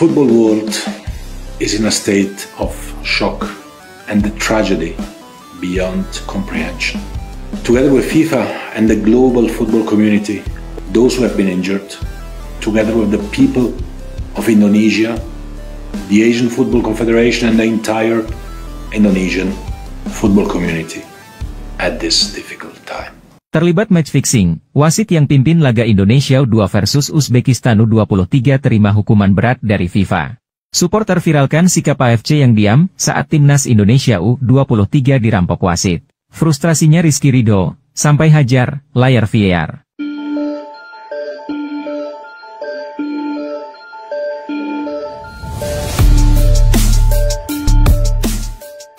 football world is in a state of shock and the tragedy beyond comprehension. Together with FIFA and the global football community, those who have been injured, together with the people of Indonesia, the Asian Football Confederation and the entire Indonesian football community at this difficult time. Terlibat match fixing, wasit yang pimpin laga Indonesia U2 versus Uzbekistan U23 terima hukuman berat dari FIFA. Supporter viralkan sikap AFC yang diam saat timnas Indonesia U23 dirampok wasit. Frustrasinya Rizky Ridho, sampai hajar layar VAR.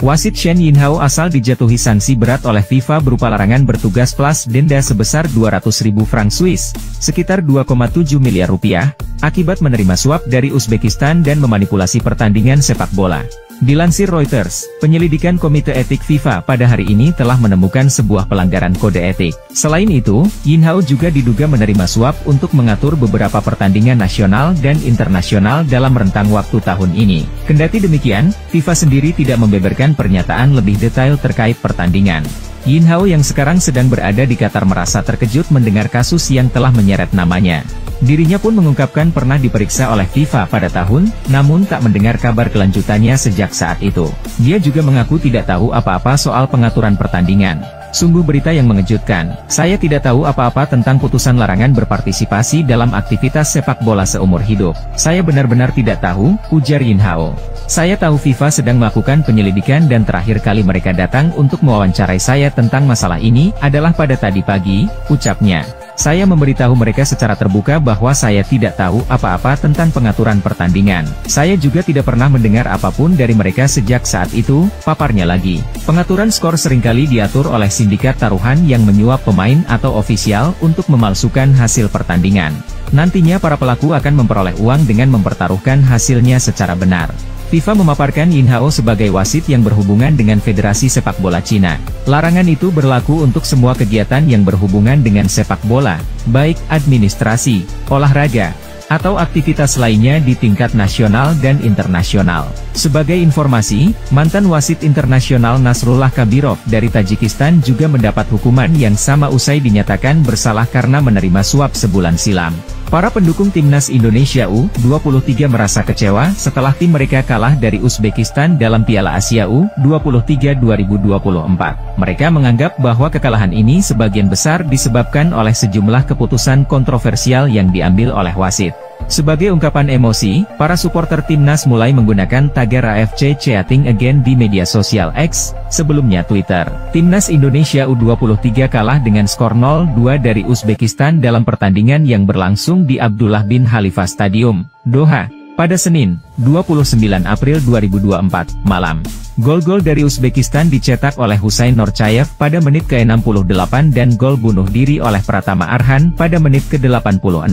Wasit Shen Yinhao asal dijatuhi sanksi berat oleh FIFA berupa larangan bertugas plus denda sebesar 200.000 franc Swiss, sekitar 2,7 miliar rupiah, akibat menerima suap dari Uzbekistan dan memanipulasi pertandingan sepak bola. Dilansir Reuters, penyelidikan Komite Etik FIFA pada hari ini telah menemukan sebuah pelanggaran kode etik. Selain itu, Yinhao juga diduga menerima suap untuk mengatur beberapa pertandingan nasional dan internasional dalam rentang waktu tahun ini. Kendati demikian, FIFA sendiri tidak membeberkan pernyataan lebih detail terkait pertandingan. Yinhao yang sekarang sedang berada di Qatar merasa terkejut mendengar kasus yang telah menyeret namanya. Dirinya pun mengungkapkan pernah diperiksa oleh FIFA pada tahun, namun tak mendengar kabar kelanjutannya sejak saat itu. Dia juga mengaku tidak tahu apa-apa soal pengaturan pertandingan. Sungguh berita yang mengejutkan. Saya tidak tahu apa-apa tentang putusan larangan berpartisipasi dalam aktivitas sepak bola seumur hidup. Saya benar-benar tidak tahu, ujar Yinhao. Saya tahu FIFA sedang melakukan penyelidikan dan terakhir kali mereka datang untuk mewawancarai saya tentang masalah ini adalah pada tadi pagi, ucapnya. Saya memberitahu mereka secara terbuka bahwa saya tidak tahu apa-apa tentang pengaturan pertandingan. Saya juga tidak pernah mendengar apapun dari mereka sejak saat itu, paparnya lagi. Pengaturan skor seringkali diatur oleh sindikat taruhan yang menyuap pemain atau ofisial untuk memalsukan hasil pertandingan. Nantinya para pelaku akan memperoleh uang dengan mempertaruhkan hasilnya secara benar. FIFA memaparkan Yinhao sebagai wasit yang berhubungan dengan Federasi Sepak Bola Cina. Larangan itu berlaku untuk semua kegiatan yang berhubungan dengan sepak bola, baik administrasi, olahraga, atau aktivitas lainnya di tingkat nasional dan internasional. Sebagai informasi, mantan wasit internasional Nasrullah Kabirov dari Tajikistan juga mendapat hukuman yang sama usai dinyatakan bersalah karena menerima suap sebulan silam. Para pendukung timnas Indonesia U23 merasa kecewa setelah tim mereka kalah dari Uzbekistan dalam Piala Asia U23 2024. Mereka menganggap bahwa kekalahan ini sebagian besar disebabkan oleh sejumlah keputusan kontroversial yang diambil oleh wasit. Sebagai ungkapan emosi, para supporter timnas mulai menggunakan tagar AFC Cheating Again di media sosial X, sebelumnya Twitter. Timnas Indonesia U23 kalah dengan skor 0-2 dari Uzbekistan dalam pertandingan yang berlangsung di Abdullah bin Khalifa Stadium, Doha, pada Senin, 29 April 2024, malam. Gol-gol dari Uzbekistan dicetak oleh Husain Norchayev pada menit ke-68 dan gol bunuh diri oleh Pratama Arhan pada menit ke-86.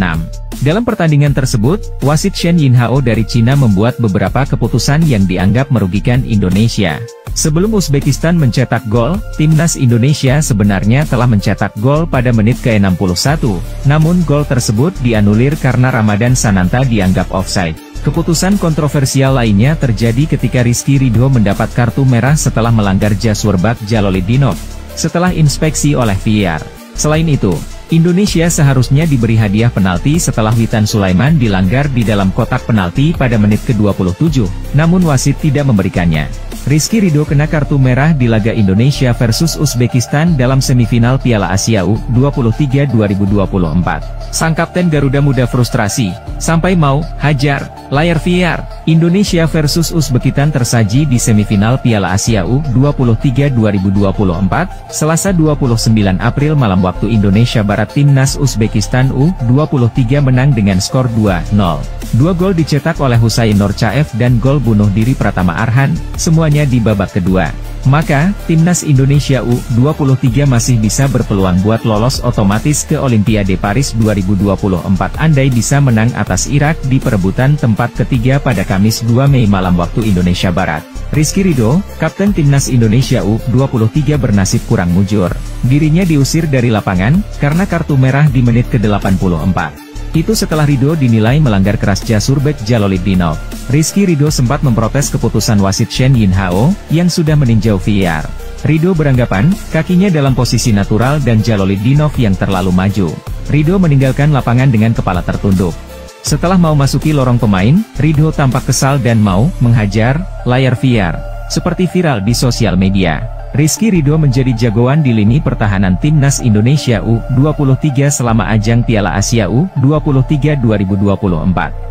Dalam pertandingan tersebut, wasit Shen Yinhao dari Cina membuat beberapa keputusan yang dianggap merugikan Indonesia. Sebelum Uzbekistan mencetak gol, timnas Indonesia sebenarnya telah mencetak gol pada menit ke-61, namun gol tersebut dianulir karena Ramadan Sananta dianggap offside. Keputusan kontroversial lainnya terjadi ketika Rizky Ridho mendapat kartu merah setelah melanggar Jaswerbak Jalolidinov, setelah inspeksi oleh VAR. Selain itu, Indonesia seharusnya diberi hadiah penalti setelah Witan Sulaiman dilanggar di dalam kotak penalti pada menit ke-27, namun wasit tidak memberikannya. Rizky Ridho kena kartu merah di laga Indonesia versus Uzbekistan dalam semifinal Piala Asia U23 2024. Sang kapten Garuda Muda frustrasi, sampai mau hajar layar VAR. Indonesia versus Uzbekistan tersaji di semifinal Piala Asia U23 2024, Selasa 29 April malam waktu Indonesia Barat. Timnas Uzbekistan U23 menang dengan skor 2-0. Dua gol dicetak oleh Husain Norchayev dan gol bunuh diri Pratama Arhan, semuanya di babak kedua. Maka, timnas Indonesia U23 masih bisa berpeluang buat lolos otomatis ke Olimpiade Paris 2024 andai bisa menang atas Irak di perebutan tempat ketiga pada Kamis 2 Mei malam waktu Indonesia Barat. Rizky Ridho, kapten timnas Indonesia U23 bernasib kurang mujur. Dirinya diusir dari lapangan, karena kartu merah di menit ke-84. Itu setelah Ridho dinilai melanggar keras Jasurbek Jaloliddinov. Rizky Ridho sempat memprotes keputusan wasit Shen Yinhao, yang sudah meninjau VAR. Ridho beranggapan, kakinya dalam posisi natural dan Jaloliddinov yang terlalu maju. Ridho meninggalkan lapangan dengan kepala tertunduk. Setelah mau masuki lorong pemain, Ridho tampak kesal dan mau menghajar layar VAR, seperti viral di sosial media. Rizky Ridho menjadi jagoan di lini pertahanan Timnas Indonesia U23 selama ajang Piala Asia U23 2024.